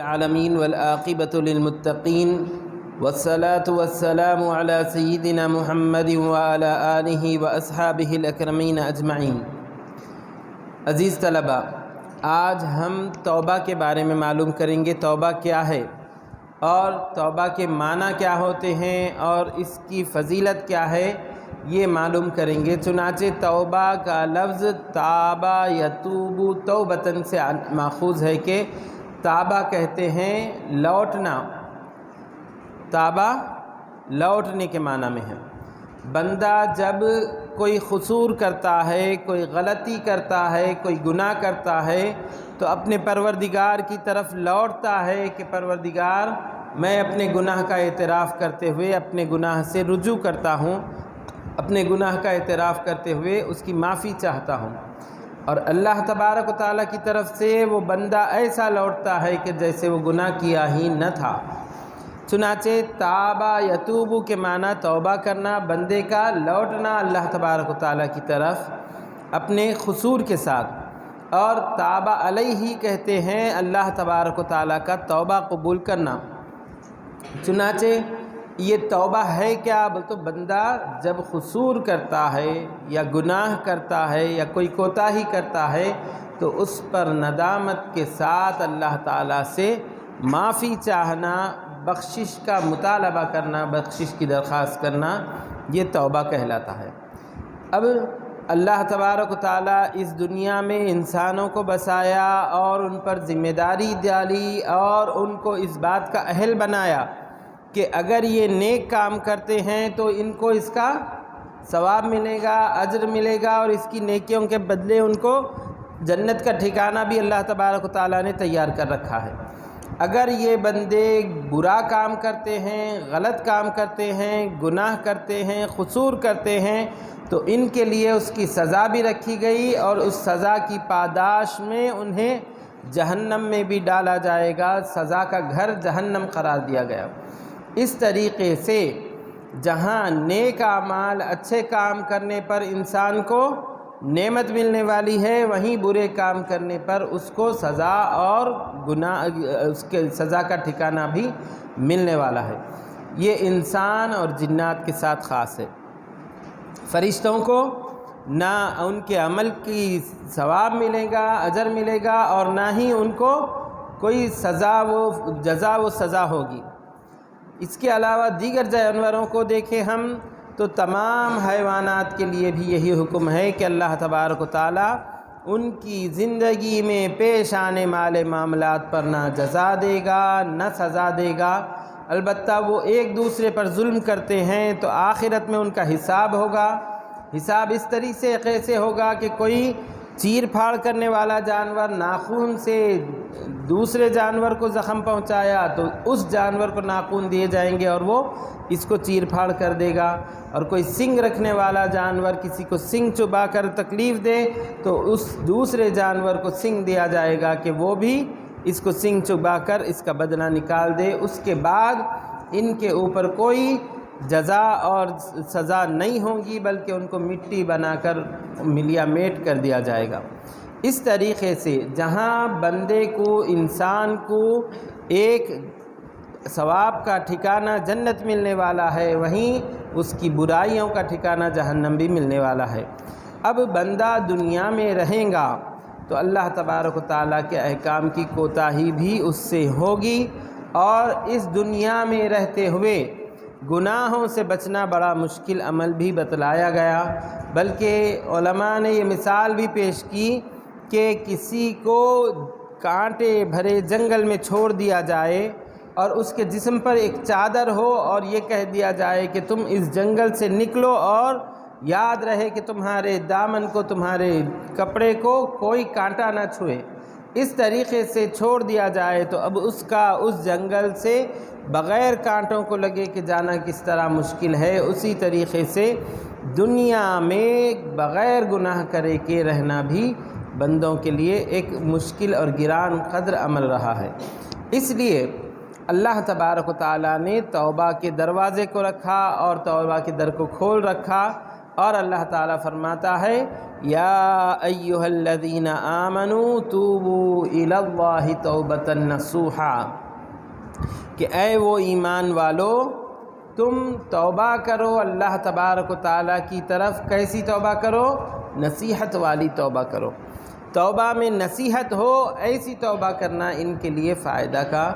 العالمین والعاقبۃ للمتقین والصلاة والسلام علی سیدنا محمد وعلی آلہ واصحابہ الاکرمین اجمعین۔ عزیز طلباء، آج ہم توبہ کے بارے میں معلوم کریں گے۔ توبہ کیا ہے اور توبہ کے معنی کیا ہوتے ہیں اور اس کی فضیلت کیا ہے، یہ معلوم کریں گے۔ چنانچہ توبہ کا لفظ تابہ یتوب توبتاً سے ماخوذ ہے کہ تابہ کہتے ہیں لوٹنا، تابہ لوٹنے کے معنی میں ہے۔ بندہ جب کوئی قصور کرتا ہے، کوئی غلطی کرتا ہے، کوئی گناہ کرتا ہے تو اپنے پروردگار کی طرف لوٹتا ہے کہ پروردگار، میں اپنے گناہ کا اعتراف کرتے ہوئے اپنے گناہ سے رجوع کرتا ہوں، اپنے گناہ کا اعتراف کرتے ہوئے اس کی معافی چاہتا ہوں۔ اور اللہ تبارک و تعالیٰ کی طرف سے وہ بندہ ایسا لوٹتا ہے کہ جیسے وہ گناہ کیا ہی نہ تھا۔ چنانچہ تابہ یتوب کے معنی توبہ کرنا، بندے کا لوٹنا اللہ تبارک و تعالیٰ کی طرف اپنے قصور کے ساتھ، اور تابہ علیہ کہتے ہیں اللہ تبارک و تعالیٰ کا توبہ قبول کرنا۔ چنانچہ یہ توبہ ہے کیا؟ تو بندہ جب قصور کرتا ہے یا گناہ کرتا ہے یا کوئی کوتاہی کرتا ہے تو اس پر ندامت کے ساتھ اللہ تعالیٰ سے معافی چاہنا، بخشش کا مطالبہ کرنا، بخشش کی درخواست کرنا، یہ توبہ کہلاتا ہے۔ اب اللہ تبارک و تعالیٰ اس دنیا میں انسانوں کو بسایا اور ان پر ذمہ داری ڈالی اور ان کو اس بات کا اہل بنایا کہ اگر یہ نیک کام کرتے ہیں تو ان کو اس کا ثواب ملے گا، اجر ملے گا، اور اس کی نیکیوں کے بدلے ان کو جنت کا ٹھکانہ بھی اللہ تبارک و تعالیٰ نے تیار کر رکھا ہے۔ اگر یہ بندے برا کام کرتے ہیں، غلط کام کرتے ہیں، گناہ کرتے ہیں، قصور کرتے ہیں تو ان کے لیے اس کی سزا بھی رکھی گئی، اور اس سزا کی پاداش میں انہیں جہنم میں بھی ڈالا جائے گا، سزا کا گھر جہنم قرار دیا گیا۔ اس طریقے سے جہاں نیک اعمال، اچھے کام کرنے پر انسان کو نعمت ملنے والی ہے، وہیں برے کام کرنے پر اس کو سزا اور گناہ، اس کے سزا کا ٹھکانہ بھی ملنے والا ہے۔ یہ انسان اور جنات کے ساتھ خاص ہے۔ فرشتوں کو نہ ان کے عمل کی ثواب ملے گا، اجر ملے گا، اور نہ ہی ان کو کوئی جزا و سزا ہوگی۔ اس کے علاوہ دیگر جانوروں کو دیکھیں ہم تو تمام حیوانات کے لیے بھی یہی حکم ہے کہ اللہ تبارک و تعالیٰ ان کی زندگی میں پیش آنے والے معاملات پر نہ جزا دے گا نہ سزا دے گا، البتہ وہ ایک دوسرے پر ظلم کرتے ہیں تو آخرت میں ان کا حساب ہوگا۔ حساب اس طریقے سے ہوگا کہ کوئی چیر پھاڑ کرنے والا جانور ناخون سے دوسرے جانور کو زخم پہنچایا تو اس جانور کو ناخون دیے جائیں گے اور وہ اس کو چیر پھاڑ کر دے گا، اور کوئی سنگ رکھنے والا جانور کسی کو سنگ چبا کر تکلیف دے تو اس دوسرے جانور کو سنگ دیا جائے گا کہ وہ بھی اس کو سنگ چبا کر اس کا بدلہ نکال دے۔ اس کے بعد ان کے اوپر کوئی جزا اور سزا نہیں ہوگی، بلکہ ان کو مٹی بنا کر ملیا میٹ کر دیا جائے گا۔ اس طریقے سے جہاں بندے کو، انسان کو ایک ثواب کا ٹھکانہ جنت ملنے والا ہے، وہیں اس کی برائیوں کا ٹھکانہ جہنم بھی ملنے والا ہے۔ اب بندہ دنیا میں رہیں گا تو اللہ تبارک و تعالیٰ کے احکام کی کوتاہی بھی اس سے ہوگی، اور اس دنیا میں رہتے ہوئے گناہوں سے بچنا بڑا مشکل عمل بھی بتلایا گیا، بلکہ علماء نے یہ مثال بھی پیش کی کہ کسی کو کانٹے بھرے جنگل میں چھوڑ دیا جائے اور اس کے جسم پر ایک چادر ہو اور یہ کہہ دیا جائے کہ تم اس جنگل سے نکلو اور یاد رہے کہ تمہارے دامن کو، تمہارے کپڑے کو کوئی کانٹا نہ چھوئے، اس طریقے سے چھوڑ دیا جائے تو اب اس جنگل سے بغیر کانٹوں کو لگے کہ جانا کس طرح مشکل ہے۔ اسی طریقے سے دنیا میں بغیر گناہ کرے کے رہنا بھی بندوں کے لیے ایک مشکل اور گران قدر عمل رہا ہے۔ اس لیے اللہ تبارک و تعالیٰ نے توبہ کے دروازے کو رکھا اور توبہ کے در کو کھول رکھا اور اللہ تعالیٰ فرماتا ہے یا ایھا الذین آمنوا توبوا الی اللہ توبۃ نصوحا، کہ اے وہ ایمان والو تم توبہ کرو اللہ تبارک و تعالیٰ کی طرف۔ کیسی توبہ کرو؟ نصیحت والی توبہ کرو۔ توبہ میں نصیحت ہو، ایسی توبہ کرنا ان کے لیے فائدہ کا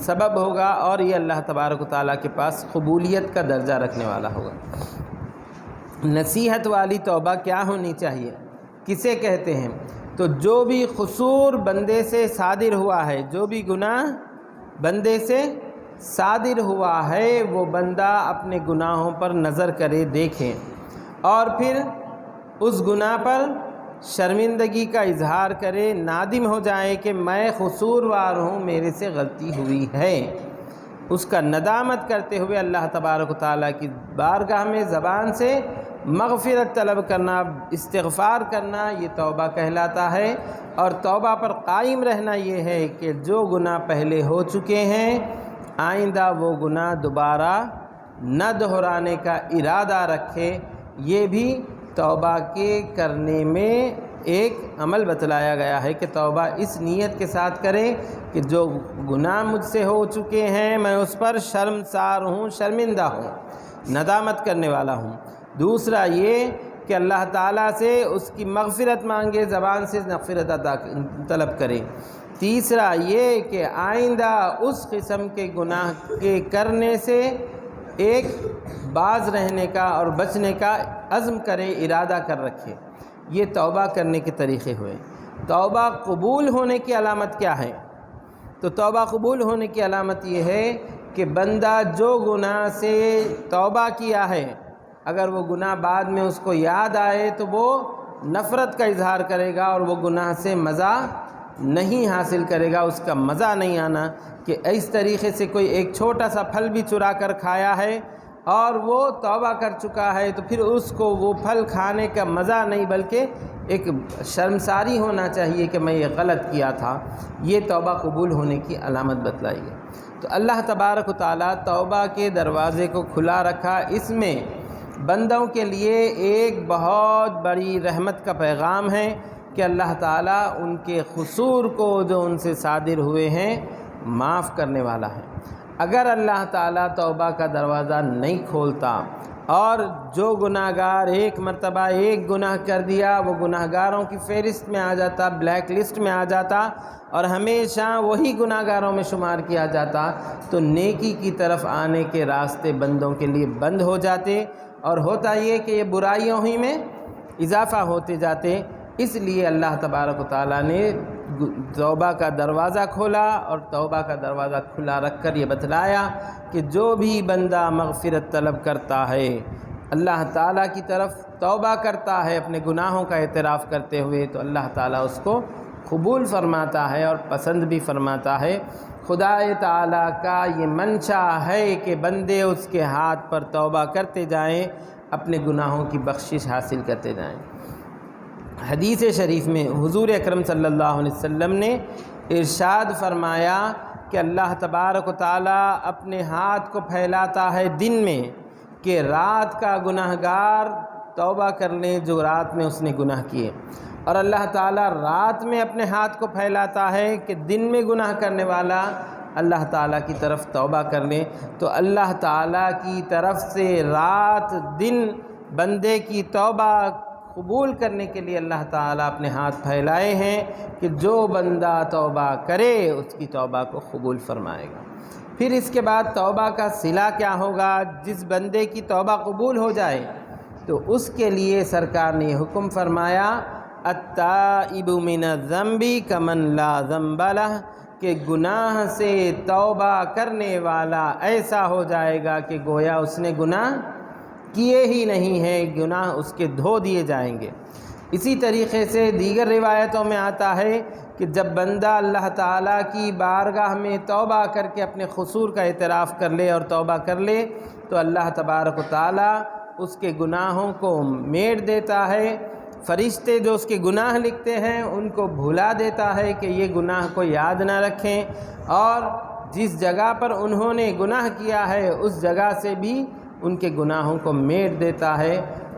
سبب ہوگا، اور یہ اللہ تبارک و تعالیٰ کے پاس قبولیت کا درجہ رکھنے والا ہوگا۔ نصیحت والی توبہ کیا ہونی چاہیے؟ کسے کہتے ہیں؟ تو جو بھی قصور بندے سے صادر ہوا ہے، جو بھی گناہ بندے سے صادر ہوا ہے، وہ بندہ اپنے گناہوں پر نظر کرے، دیکھے، اور پھر اس گناہ پر شرمندگی کا اظہار کرے، نادم ہو جائے کہ میں قصوروار ہوں، میرے سے غلطی ہوئی ہے۔ اس کا ندامت کرتے ہوئے اللہ تبارک و تعالیٰ کی بارگاہ میں زبان سے مغفرت طلب کرنا، استغفار کرنا، یہ توبہ کہلاتا ہے۔ اور توبہ پر قائم رہنا یہ ہے کہ جو گناہ پہلے ہو چکے ہیں آئندہ وہ گناہ دوبارہ نہ دہرانے کا ارادہ رکھے۔ یہ بھی توبہ کے کرنے میں ایک عمل بتلایا گیا ہے کہ توبہ اس نیت کے ساتھ کرے کہ جو گناہ مجھ سے ہو چکے ہیں میں اس پر شرمسار ہوں، شرمندہ ہوں، ندامت کرنے والا ہوں۔ دوسرا یہ کہ اللہ تعالیٰ سے اس کی مغفرت مانگے، زبان سے مغفرت طلب کرے۔ تیسرا یہ کہ آئندہ اس قسم کے گناہ کے کرنے سے ایک باز رہنے کا اور بچنے کا عزم کرے، ارادہ کر رکھے۔ یہ توبہ کرنے کے طریقے ہوئے۔ توبہ قبول ہونے کی علامت کیا ہے؟ تو توبہ قبول ہونے کی علامت یہ ہے کہ بندہ جو گناہ سے توبہ کیا ہے اگر وہ گناہ بعد میں اس کو یاد آئے تو وہ نفرت کا اظہار کرے گا اور وہ گناہ سے مزہ نہیں حاصل کرے گا، اس کا مزہ نہیں آنا کہ اس طریقے سے کوئی ایک چھوٹا سا پھل بھی چرا کر کھایا ہے اور وہ توبہ کر چکا ہے تو پھر اس کو وہ پھل کھانے کا مزہ نہیں بلکہ ایک شرمساری ہونا چاہیے کہ میں یہ غلط کیا تھا۔ یہ توبہ قبول ہونے کی علامت بتلائی ہے۔ تو اللہ تبارک و تعالیٰ توبہ کے دروازے کو کھلا رکھا۔ اس میں بندوں کے لیے ایک بہت بڑی رحمت کا پیغام ہے کہ اللہ تعالیٰ ان کے قصور کو جو ان سے صادر ہوئے ہیں معاف کرنے والا ہے۔ اگر اللہ تعالیٰ توبہ کا دروازہ نہیں کھولتا اور جو گناہ گار ایک مرتبہ ایک گناہ کر دیا وہ گناہ گاروں کی فہرست میں آ جاتا، بلیک لسٹ میں آ جاتا اور ہمیشہ وہی گناہ گاروں میں شمار کیا جاتا تو نیکی کی طرف آنے کے راستے بندوں کے لیے بند ہو جاتے اور ہوتا یہ کہ یہ برائیوں ہی میں اضافہ ہوتے جاتے۔ اس لیے اللہ تبارک و تعالیٰ نے توبہ کا دروازہ کھولا اور توبہ کا دروازہ کھلا رکھ کر یہ بتلایا کہ جو بھی بندہ مغفرت طلب کرتا ہے، اللہ تعالیٰ کی طرف توبہ کرتا ہے اپنے گناہوں کا اعتراف کرتے ہوئے تو اللہ تعالیٰ اس کو قبول فرماتا ہے اور پسند بھی فرماتا ہے۔ خدا تعالیٰ کا یہ منشا ہے کہ بندے اس کے ہاتھ پر توبہ کرتے جائیں، اپنے گناہوں کی بخشش حاصل کرتے جائیں۔ حدیث شریف میں حضور اکرم صلی اللہ علیہ وسلم نے ارشاد فرمایا کہ اللہ تبارک و تعالیٰ اپنے ہاتھ کو پھیلاتا ہے دن میں کہ رات کا گناہ گار توبہ کر لیں جو رات میں اس نے گناہ کیے، اور اللہ تعالیٰ رات میں اپنے ہاتھ کو پھیلاتا ہے کہ دن میں گناہ کرنے والا اللہ تعالیٰ کی طرف توبہ کر لیں۔ تو اللہ تعالیٰ کی طرف سے رات دن بندے کی توبہ قبول کرنے کے لیے اللہ تعالیٰ اپنے ہاتھ پھیلائے ہیں کہ جو بندہ توبہ کرے اس کی توبہ کو قبول فرمائے گا۔ پھر اس کے بعد توبہ کا صلہ کیا ہوگا؟ جس بندے کی توبہ قبول ہو جائے تو اس کے لیے سرکار نے یہ حکم فرمایا التائب من الذنب کمن لا ذنب لہ، کہ گناہ سے توبہ کرنے والا ایسا ہو جائے گا کہ گویا اس نے گناہ کیے ہی نہیں ہیں، گناہ اس کے دھو دیے جائیں گے۔ اسی طریقے سے دیگر روایتوں میں آتا ہے کہ جب بندہ اللہ تعالیٰ کی بارگاہ میں توبہ کر کے اپنے قصور کا اعتراف کر لے اور توبہ کر لے تو اللہ تبارک و تعالیٰ اس کے گناہوں کو میٹ دیتا ہے، فرشتے جو اس کے گناہ لکھتے ہیں ان کو بھلا دیتا ہے کہ یہ گناہ کو یاد نہ رکھیں، اور جس جگہ پر انہوں نے گناہ کیا ہے اس جگہ سے بھی ان کے گناہوں کو میٹ دیتا ہے۔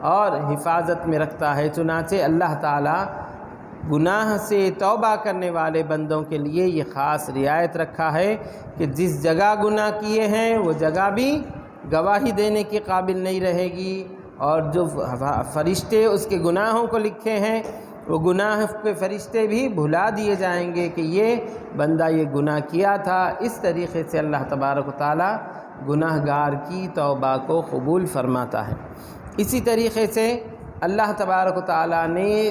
اور حفاظت میں رکھتا ہے۔ چنانچہ اللہ تعالیٰ گناہ سے توبہ کرنے والے بندوں کے لیے یہ خاص رعایت رکھا ہے کہ جس جگہ گناہ کیے ہیں وہ جگہ بھی گواہی دینے کے قابل نہیں رہے گی، اور جو فرشتے اس کے گناہوں کو لکھے ہیں وہ گناہ پہ فرشتے بھی بھلا دیے جائیں گے کہ یہ بندہ یہ گناہ کیا تھا۔ اس طریقے سے اللہ تبارک و تعالیٰ گناہ گار کی توبہ کو قبول فرماتا ہے۔ اسی طریقے سے اللہ تبارک و تعالیٰ نے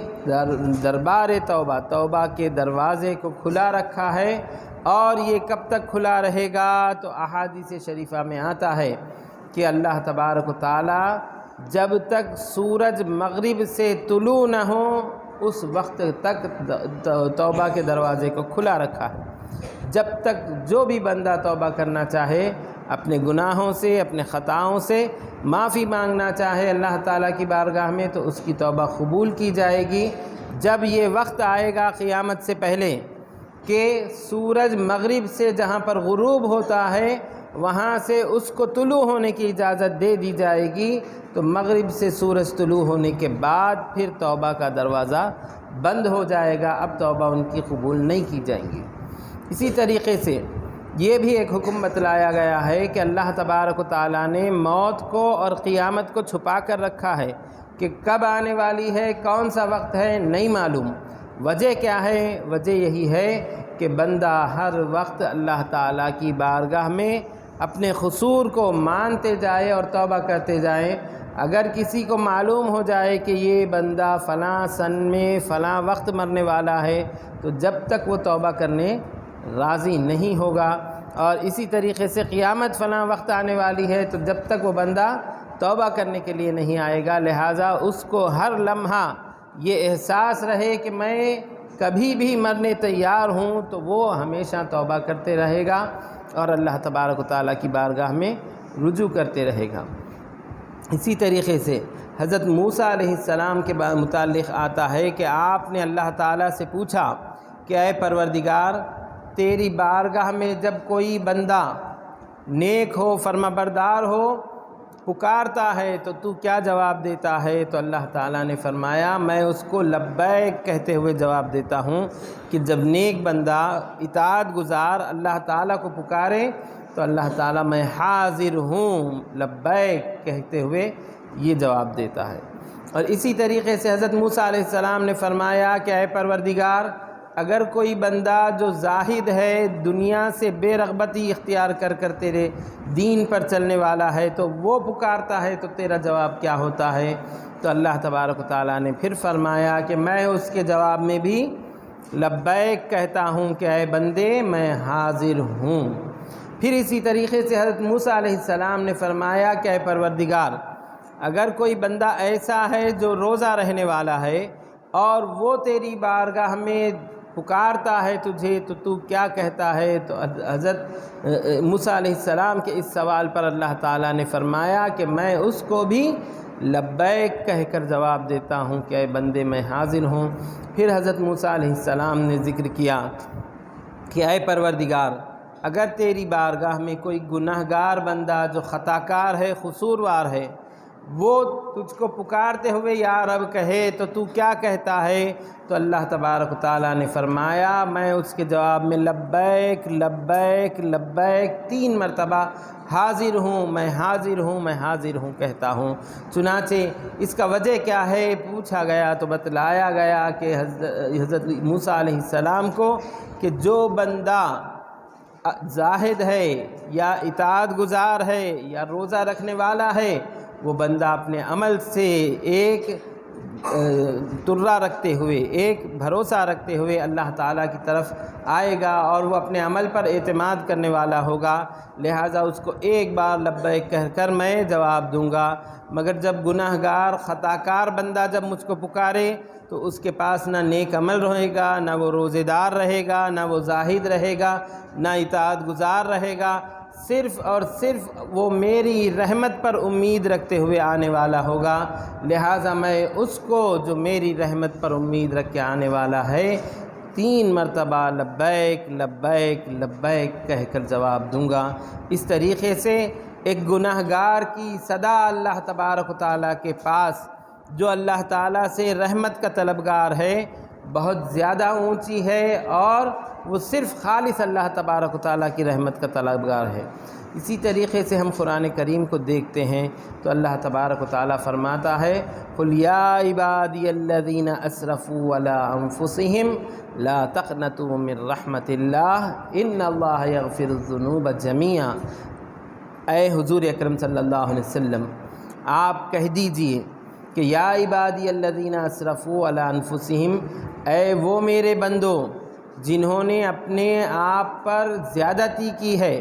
دربار توبہ کے دروازے کو کھلا رکھا ہے، اور یہ کب تک کھلا رہے گا؟ تو احادیث شریفہ میں آتا ہے کہ اللہ تبارک و تعالیٰ جب تک سورج مغرب سے طلوع نہ ہو اس وقت تک توبہ کے دروازے کو کھلا رکھا ہے۔ جب تک جو بھی بندہ توبہ کرنا چاہے، اپنے گناہوں سے، اپنے خطاؤں سے معافی مانگنا چاہے اللہ تعالیٰ کی بارگاہ میں، تو اس کی توبہ قبول کی جائے گی۔ جب یہ وقت آئے گا قیامت سے پہلے کہ سورج مغرب سے جہاں پر غروب ہوتا ہے وہاں سے اس کو طلوع ہونے کی اجازت دے دی جائے گی، تو مغرب سے سورج طلوع ہونے کے بعد پھر توبہ کا دروازہ بند ہو جائے گا، اب توبہ ان کی قبول نہیں کی جائیں گی۔ اسی طریقے سے یہ بھی ایک حکم بتلایا گیا ہے کہ اللہ تبارک و تعالیٰ نے موت کو اور قیامت کو چھپا کر رکھا ہے کہ کب آنے والی ہے، کون سا وقت ہے، نہیں معلوم۔ وجہ کیا ہے؟ وجہ یہی ہے کہ بندہ ہر وقت اللہ تعالیٰ کی بارگاہ میں اپنے قصور کو مانتے جائے اور توبہ کرتے جائیں۔ اگر کسی کو معلوم ہو جائے کہ یہ بندہ فلاں سن میں فلاں وقت مرنے والا ہے، تو جب تک وہ توبہ کرنے راضی نہیں ہوگا، اور اسی طریقے سے قیامت فلاں وقت آنے والی ہے تو جب تک وہ بندہ توبہ کرنے کے لیے نہیں آئے گا۔ لہٰذا اس کو ہر لمحہ یہ احساس رہے کہ میں کبھی بھی مرنے تیار ہوں، تو وہ ہمیشہ توبہ کرتے رہے گا اور اللہ تبارک و تعالیٰ کی بارگاہ میں رجوع کرتے رہے گا۔ اسی طریقے سے حضرت موسیٰ علیہ السلام کے متعلق آتا ہے کہ آپ نے اللہ تعالیٰ سے پوچھا کہ اے پروردگار، تیری بارگاہ میں جب کوئی بندہ نیک ہو، فرما بردار ہو، پکارتا ہے تو تو کیا جواب دیتا ہے؟ تو اللہ تعالیٰ نے فرمایا میں اس کو لبیک کہتے ہوئے جواب دیتا ہوں کہ جب نیک بندہ اطاعت گزار اللہ تعالیٰ کو پکارے تو اللہ تعالیٰ میں حاضر ہوں لبیک کہتے ہوئے یہ جواب دیتا ہے۔ اور اسی طریقے سے حضرت موسیٰ علیہ السلام نے فرمایا کہ اے پروردگار، اگر کوئی بندہ جو زاہد ہے، دنیا سے بے رغبتی اختیار کر تیرے دین پر چلنے والا ہے، تو وہ پکارتا ہے تو تیرا جواب کیا ہوتا ہے؟ تو اللہ تبارک و تعالیٰ نے پھر فرمایا کہ میں اس کے جواب میں بھی لبیک کہتا ہوں کہ اے بندے میں حاضر ہوں۔ پھر اسی طریقے سے حضرت موسیٰ علیہ السلام نے فرمایا کہ اے پروردگار، اگر کوئی بندہ ایسا ہے جو روزہ رہنے والا ہے اور وہ تیری بارگاہ میں پکارتا ہے تجھے تو تو کیا کہتا ہے؟ تو حضرت موسیٰ علیہ السلام کے اس سوال پر اللہ تعالیٰ نے فرمایا کہ میں اس کو بھی لبیک کہہ کر جواب دیتا ہوں کہ اے بندے میں حاضر ہوں۔ پھر حضرت موسیٰ علیہ السلام نے ذکر کیا کہ اے پروردگار، اگر تیری بارگاہ میں کوئی گناہ گار بندہ جو خطا کار ہے، قصوروار ہے، وہ تجھ کو پکارتے ہوئے یا رب کہے تو تو کیا کہتا ہے؟ تو اللہ تبارک و تعالیٰ نے فرمایا میں اس کے جواب میں لبیک لبیک لبیک 3 مرتبہ حاضر ہوں، میں حاضر ہوں، میں حاضر ہوں کہتا ہوں۔ چنانچہ اس کا وجہ کیا ہے پوچھا گیا تو بتلایا گیا کہ حضرت موسیٰ علیہ السلام کو کہ جو بندہ زاہد ہے یا اطاعت گزار ہے یا روزہ رکھنے والا ہے، وہ بندہ اپنے عمل سے ایک ترا رکھتے ہوئے، ایک بھروسہ رکھتے ہوئے اللہ تعالیٰ کی طرف آئے گا اور وہ اپنے عمل پر اعتماد کرنے والا ہوگا، لہٰذا اس کو ایک بار لبیک کہہ کر میں جواب دوں گا۔ مگر جب گناہ گار خطا کار بندہ جب مجھ کو پکارے تو اس کے پاس نہ نیک عمل رہے گا، نہ وہ روزے دار رہے گا، نہ وہ زاہد رہے گا، نہ اطاعت گزار رہے گا، صرف اور صرف وہ میری رحمت پر امید رکھتے ہوئے آنے والا ہوگا۔ لہٰذا میں اس کو جو میری رحمت پر امید رکھ کے آنے والا ہے 3 مرتبہ لبیک لبیک لبیک کہہ کر جواب دوں گا۔ اس طریقے سے ایک گناہ گار کی صدا اللہ تبارک و تعالیٰ کے پاس جو اللہ تعالیٰ سے رحمت کا طلبگار ہے بہت زیادہ اونچی ہے، اور وہ صرف خالص اللہ تبارک و تعالیٰ کی رحمت کا طلبگار ہے۔ اسی طریقے سے ہم قرآن کریم کو دیکھتے ہیں تو اللہ تبارک و تعالیٰ فرماتا ہے قُلْ يَا عِبَادِيَ الَّذِينَ أَسْرَفُوا عَلَىٰ أَنفُسِهِمْ لَا تَقْنَطُوا مِن رَحْمَةِ اللَّهِ إِنَّ اللَّهَ يَغْفِرُ الذُّنُوبَ جَمِيعًا۔ اے حضور اکرم صلی اللہ علیہ وسلم، آپ کہہ دیجئے کہ یا عبادی الذین اسرفوا علی انفسہم، اے وہ میرے بندو جنہوں نے اپنے آپ پر زیادتی کی ہے،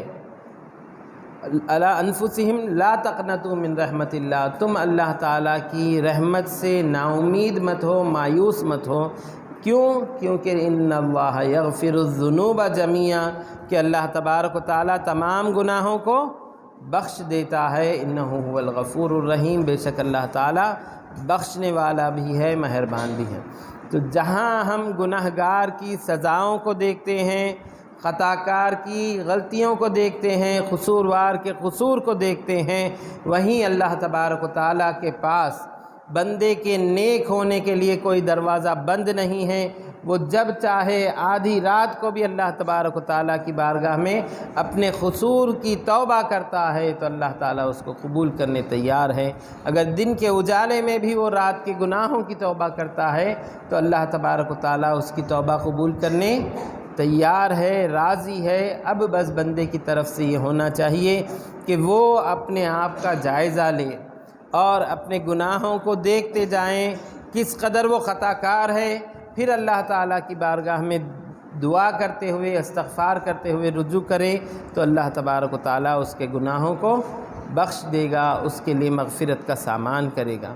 علی انفسہم لا تقنطوا من رحمت اللہ، تم اللہ تعالیٰ کی رحمت سے نا امید مت ہو، مایوس مت ہو۔ کیوں؟ کیونکہ ان اللہ یغفر الذنوب جميعا، کہ اللہ تبارک و تعالیٰ تمام گناہوں کو بخش دیتا ہے، انہ هو الغفور الرحیم، بے شک اللہ تعالیٰ بخشنے والا بھی ہے، مہربان بھی ہے۔ تو جہاں ہم گناہگار کی سزاؤں کو دیکھتے ہیں، خطا کار کی غلطیوں کو دیکھتے ہیں، قصوروار کے قصور کو دیکھتے ہیں، وہیں اللہ تبارک و تعالیٰ کے پاس بندے کے نیک ہونے کے لیے کوئی دروازہ بند نہیں ہے۔ وہ جب چاہے آدھی رات کو بھی اللہ تبارک و تعالیٰ کی بارگاہ میں اپنے قصور کی توبہ کرتا ہے تو اللہ تعالیٰ اس کو قبول کرنے تیار ہے۔ اگر دن کے اجالے میں بھی وہ رات کے گناہوں کی توبہ کرتا ہے تو اللہ تبارک و تعالیٰ اس کی توبہ قبول کرنے تیار ہے، راضی ہے۔ اب بس بندے کی طرف سے یہ ہونا چاہیے کہ وہ اپنے آپ کا جائزہ لے اور اپنے گناہوں کو دیکھتے جائیں کس قدر وہ خطا کار ہے، پھر اللہ تعالیٰ کی بارگاہ میں دعا کرتے ہوئے، استغفار کرتے ہوئے رجوع کرے تو اللہ تبارک و تعالیٰ اس کے گناہوں کو بخش دے گا، اس کے لیے مغفرت کا سامان کرے گا۔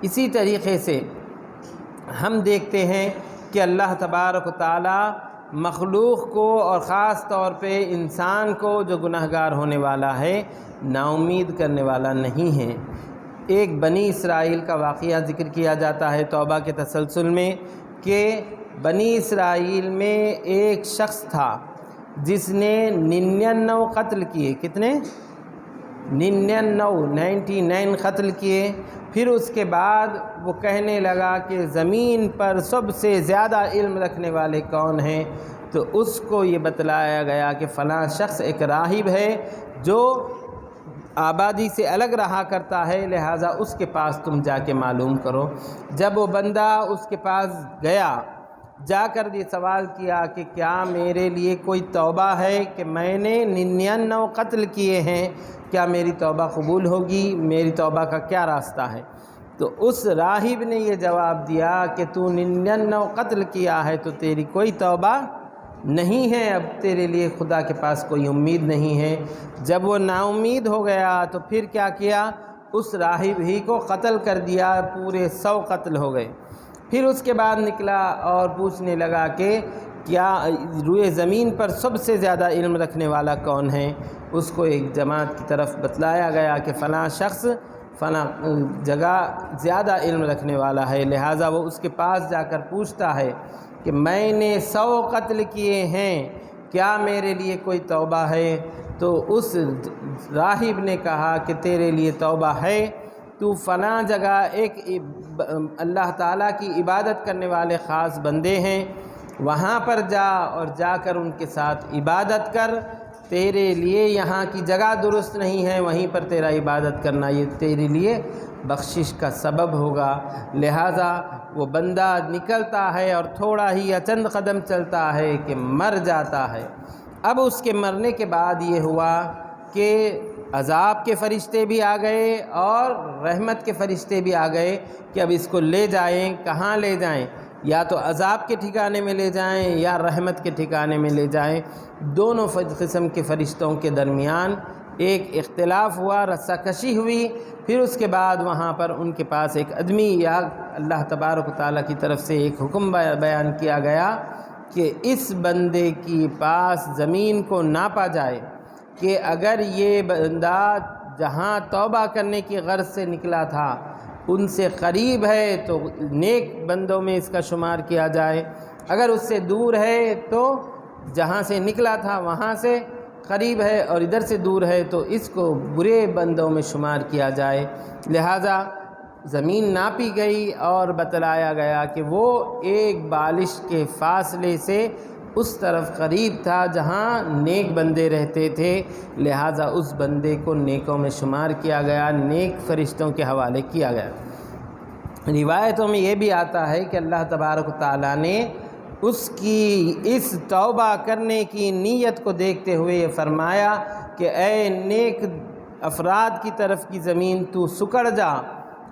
اسی طریقے سے ہم دیکھتے ہیں کہ اللہ تبارک و تعالیٰ مخلوق کو اور خاص طور پہ انسان کو جو گناہگار ہونے والا ہے نا امید کرنے والا نہیں ہے۔ ایک بنی اسرائیل کا واقعہ ذکر کیا جاتا ہے توبہ کے تسلسل میں کہ بنی اسرائیل میں ایک شخص تھا جس نے 99 قتل کیے۔ کتنے؟ 99 قتل کیے۔ پھر اس کے بعد وہ کہنے لگا کہ زمین پر سب سے زیادہ علم رکھنے والے کون ہیں؟ تو اس کو یہ بتلایا گیا کہ فلاں شخص ایک راہب ہے جو آبادی سے الگ رہا کرتا ہے، لہٰذا اس کے پاس تم جا کے معلوم کرو۔ جب وہ بندہ اس کے پاس گیا، جا کر یہ سوال کیا کہ کیا میرے لیے کوئی توبہ ہے کہ میں نے 99 قتل کیے ہیں، کیا میری توبہ قبول ہوگی؟ میری توبہ کا کیا راستہ ہے؟ تو اس راہب نے یہ جواب دیا کہ تو 99 قتل کیا ہے تو تیری کوئی توبہ نہیں ہے، اب تیرے لیے خدا کے پاس کوئی امید نہیں ہے۔ جب وہ نا امید ہو گیا تو پھر کیا کیا؟ اس راہب ہی کو قتل کر دیا، پورے 100 قتل ہو گئے۔ پھر اس کے بعد نکلا اور پوچھنے لگا کہ کیا روئے زمین پر سب سے زیادہ علم رکھنے والا کون ہے؟ اس کو ایک جماعت کی طرف بتلایا گیا کہ فلاں شخص فلاں جگہ زیادہ علم رکھنے والا ہے، لہٰذا وہ اس کے پاس جا کر پوچھتا ہے کہ میں نے 100 قتل کیے ہیں، کیا میرے لیے کوئی توبہ ہے؟ تو اس راہب نے کہا کہ تیرے لیے توبہ ہے، تو فلاں جگہ ایک اللہ تعالیٰ کی عبادت کرنے والے خاص بندے ہیں، وہاں پر جا اور جا کر ان کے ساتھ عبادت کر، تیرے لیے یہاں کی جگہ درست نہیں ہے، وہیں پر تیرا عبادت کرنا یہ تیرے لیے بخشش کا سبب ہوگا۔ لہٰذا وہ بندہ نکلتا ہے اور تھوڑا ہی یا چند قدم چلتا ہے کہ مر جاتا ہے۔ اب اس کے مرنے کے بعد یہ ہوا کہ عذاب کے فرشتے بھی آ گئے اور رحمت کے فرشتے بھی آ گئے کہ اب اس کو لے جائیں، کہاں لے جائیں؟ یا تو عذاب کے ٹھکانے میں لے جائیں یا رحمت کے ٹھکانے میں لے جائیں۔ دونوں قسم کے فرشتوں کے درمیان ایک اختلاف ہوا، رسہ کشی ہوئی۔ پھر اس کے بعد وہاں پر ان کے پاس ایک آدمی یا اللہ تبارک و تعالیٰ کی طرف سے ایک حکم بیان کیا گیا کہ اس بندے کی پاس زمین کو ناپا جائے کہ اگر یہ بندہ جہاں توبہ کرنے کی غرض سے نکلا تھا ان سے قریب ہے تو نیک بندوں میں اس کا شمار کیا جائے، اگر اس سے دور ہے تو جہاں سے نکلا تھا وہاں سے قریب ہے اور ادھر سے دور ہے تو اس کو برے بندوں میں شمار کیا جائے۔ لہٰذا زمین ناپی گئی اور بتلایا گیا کہ وہ ایک بالش کے فاصلے سے اس طرف قریب تھا جہاں نیک بندے رہتے تھے، لہٰذا اس بندے کو نیکوں میں شمار کیا گیا، نیک فرشتوں کے حوالے کیا گیا۔ روایتوں میں یہ بھی آتا ہے کہ اللہ تبارک و تعالیٰ نے اس کی اس توبہ کرنے کی نیت کو دیکھتے ہوئے یہ فرمایا کہ اے نیک افراد کی طرف کی زمین تو سکڑ جا،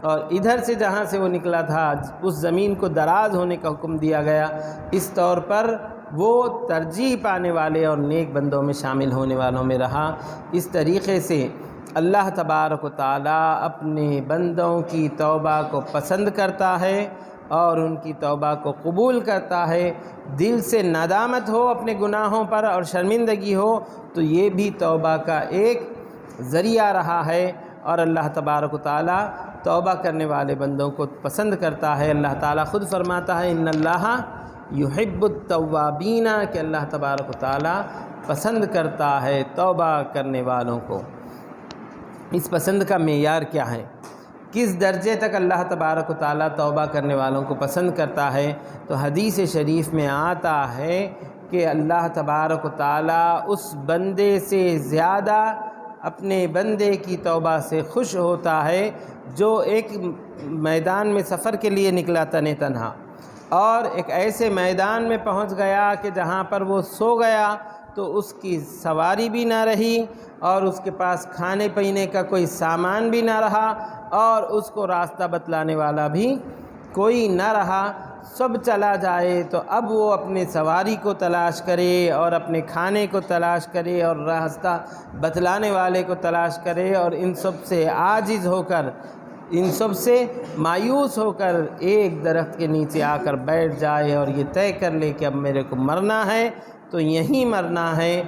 اور ادھر سے جہاں سے وہ نکلا تھا اس زمین کو دراز ہونے کا حکم دیا گیا۔ اس طور پر وہ ترجیح پانے والے اور نیک بندوں میں شامل ہونے والوں میں رہا۔ اس طریقے سے اللہ تبارک و تعالیٰ اپنے بندوں کی توبہ کو پسند کرتا ہے اور ان کی توبہ کو قبول کرتا ہے۔ دل سے ندامت ہو اپنے گناہوں پر اور شرمندگی ہو تو یہ بھی توبہ کا ایک ذریعہ رہا ہے، اور اللہ تبارک و تعالیٰ توبہ کرنے والے بندوں کو پسند کرتا ہے۔ اللہ تعالیٰ خود فرماتا ہے ان اللہ یحب التوابین، کہ اللہ تبارک و تعالیٰ پسند کرتا ہے توبہ کرنے والوں کو۔ اس پسند کا معیار کیا ہے؟ کس درجے تک اللہ تبارک و تعالیٰ توبہ کرنے والوں کو پسند کرتا ہے؟ تو حدیث شریف میں آتا ہے کہ اللہ تبارک و تعالیٰ اس بندے سے زیادہ اپنے بندے کی توبہ سے خوش ہوتا ہے جو ایک میدان میں سفر کے لیے نکلا تن تنہا، اور ایک ایسے میدان میں پہنچ گیا کہ جہاں پر وہ سو گیا تو اس کی سواری بھی نہ رہی اور اس کے پاس کھانے پینے کا کوئی سامان بھی نہ رہا اور اس کو راستہ بتلانے والا بھی کوئی نہ رہا، سب چلا جائے تو اب وہ اپنے سواری کو تلاش کرے اور اپنے کھانے کو تلاش کرے اور راستہ بتلانے والے کو تلاش کرے، اور ان سب سے عاجز ہو کر، ان سب سے مایوس ہو کر ایک درخت کے نیچے آ کر بیٹھ جائے اور یہ طے کر لے کہ اب میرے کو مرنا ہے تو یہیں مرنا ہے۔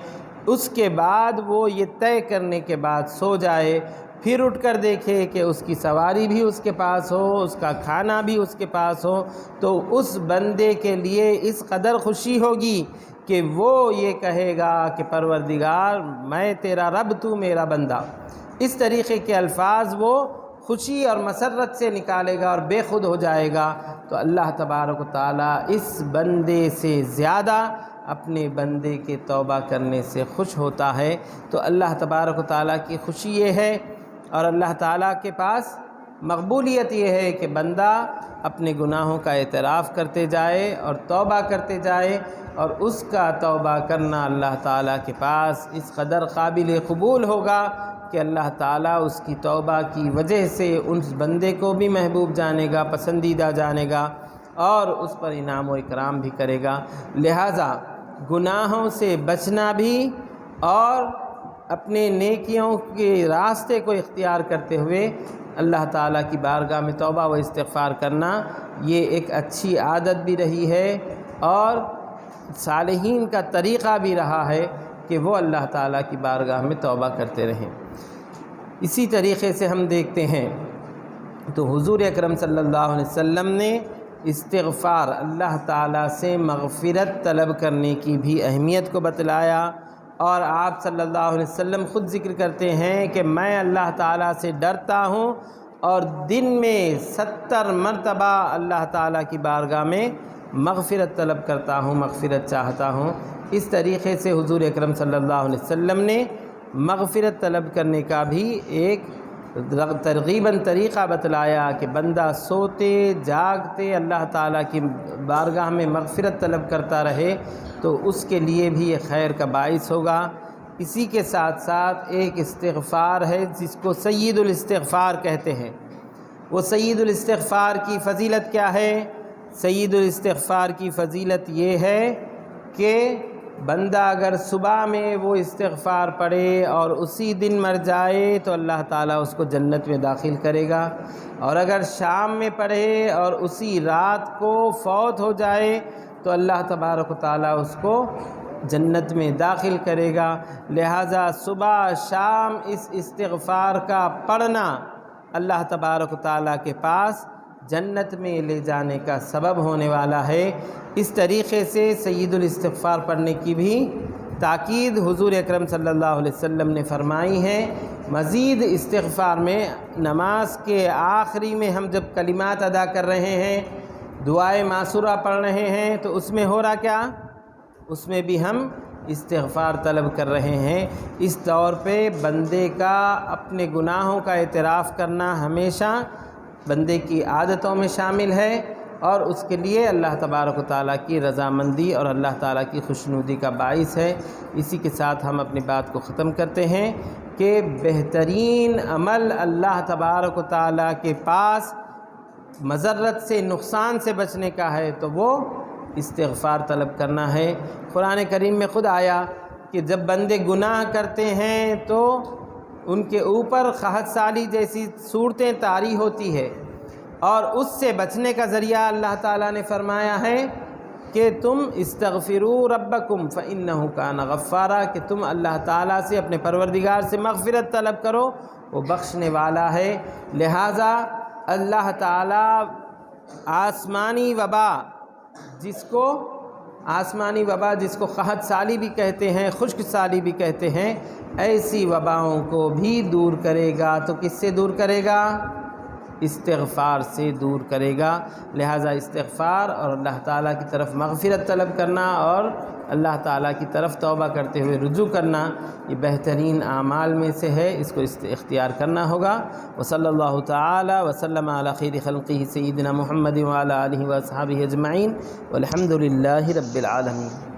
اس کے بعد وہ یہ طے کرنے کے بعد سو جائے، پھر اٹھ کر دیکھے کہ اس کی سواری بھی اس کے پاس ہو، اس کا کھانا بھی اس کے پاس ہو، تو اس بندے کے لیے اس قدر خوشی ہوگی کہ وہ یہ کہے گا کہ پروردگار میں تیرا رب، تو میرا بندہ۔ اس طریقے کے الفاظ وہ خوشی اور مسرت سے نکالے گا اور بے خود ہو جائے گا۔ تو اللہ تبارک و تعالیٰ اس بندے سے زیادہ اپنے بندے کے توبہ کرنے سے خوش ہوتا ہے۔ تو اللہ تبارک و تعالیٰ کی خوشی یہ ہے، اور اللہ تعالیٰ کے پاس مقبولیت یہ ہے کہ بندہ اپنے گناہوں کا اعتراف کرتے جائے اور توبہ کرتے جائے، اور اس کا توبہ کرنا اللہ تعالیٰ کے پاس اس قدر قابل قبول ہوگا کہ اللہ تعالیٰ اس کی توبہ کی وجہ سے اس بندے کو بھی محبوب جانے گا، پسندیدہ جانے گا، اور اس پر انعام و اکرام بھی کرے گا۔ لہٰذا گناہوں سے بچنا بھی اور اپنے نیکیوں کے راستے کو اختیار کرتے ہوئے اللہ تعالیٰ کی بارگاہ میں توبہ و استغفار کرنا، یہ ایک اچھی عادت بھی رہی ہے اور صالحین کا طریقہ بھی رہا ہے کہ وہ اللہ تعالیٰ کی بارگاہ میں توبہ کرتے رہیں۔ اسی طریقے سے ہم دیکھتے ہیں تو حضور اکرم صلی اللہ علیہ وسلم نے استغفار، اللہ تعالیٰ سے مغفرت طلب کرنے کی بھی اہمیت کو بتلایا، اور آپ صلی اللہ علیہ وسلم خود ذکر کرتے ہیں کہ میں اللہ تعالیٰ سے ڈرتا ہوں اور دن میں 70 مرتبہ اللہ تعالیٰ کی بارگاہ میں مغفرت طلب کرتا ہوں، مغفرت چاہتا ہوں۔ اس طریقے سے حضور اکرم صلی اللہ علیہ وسلم نے مغفرت طلب کرنے کا بھی ایک ترغیباً طریقہ بتلایا کہ بندہ سوتے جاگتے اللہ تعالیٰ کی بارگاہ میں مغفرت طلب کرتا رہے تو اس کے لیے بھی یہ خیر کا باعث ہوگا۔ اسی کے ساتھ ساتھ ایک استغفار ہے جس کو سید الاستغفار کہتے ہیں۔ وہ سید الاستغفار کی فضیلت کیا ہے؟ سید الاستغفار کی فضیلت یہ ہے کہ بندہ اگر صبح میں وہ استغفار پڑھے اور اسی دن مر جائے تو اللہ تعالیٰ اس کو جنت میں داخل کرے گا، اور اگر شام میں پڑھے اور اسی رات کو فوت ہو جائے تو اللہ تبارک و تعالیٰ اس کو جنت میں داخل کرے گا۔ لہٰذا صبح شام اس استغفار کا پڑھنا اللہ تبارک و تعالیٰ کے پاس جنت میں لے جانے کا سبب ہونے والا ہے۔ اس طریقے سے سید الاستغفار پڑھنے کی بھی تاکید حضور اکرم صلی اللہ علیہ وسلم نے فرمائی ہے۔ مزید استغفار میں نماز کے آخری میں ہم جب کلمات ادا کر رہے ہیں، دعائے معصورہ پڑھ رہے ہیں، تو اس میں ہو رہا کیا؟ اس میں بھی ہم استغفار طلب کر رہے ہیں۔ اس طور پہ بندے کا اپنے گناہوں کا اعتراف کرنا ہمیشہ بندے کی عادتوں میں شامل ہے، اور اس کے لیے اللہ تبارک و تعالیٰ کی رضامندی اور اللہ تعالیٰ کی خوشنودی کا باعث ہے۔ اسی کے ساتھ ہم اپنی بات کو ختم کرتے ہیں کہ بہترین عمل اللہ تبارک و تعالیٰ کے پاس مضرت سے، نقصان سے بچنے کا ہے تو وہ استغفار طلب کرنا ہے۔ قرآن کریم میں خود آیا کہ جب بندے گناہ کرتے ہیں تو ان کے اوپر قحط سالی جیسی صورتیں طاری ہوتی ہے، اور اس سے بچنے کا ذریعہ اللہ تعالیٰ نے فرمایا ہے کہ تم استغفروا ربکم فإنہ کان غفارا، کہ تم اللہ تعالیٰ سے، اپنے پروردگار سے مغفرت طلب کرو، وہ بخشنے والا ہے۔ لہٰذا اللہ تعالیٰ آسمانی وبا جس کو قحط سالی بھی کہتے ہیں، خشک سالی بھی کہتے ہیں، ایسی وباؤں کو بھی دور کرے گا۔ تو کس سے دور کرے گا؟ استغفار سے دور کرے گا۔ لہٰذا استغفار اور اللہ تعالیٰ کی طرف مغفرت طلب کرنا اور اللہ تعالیٰ کی طرف توبہ کرتے ہوئے رجوع کرنا، یہ بہترین اعمال میں سے ہے، اس کو اختیار کرنا ہوگا۔ وصلی اللہ تعالی وسلم علی خیر خلقہ سیدنا محمد وعلی آلہ واصحابہ اجمعین والحمد للہ رب العالمین۔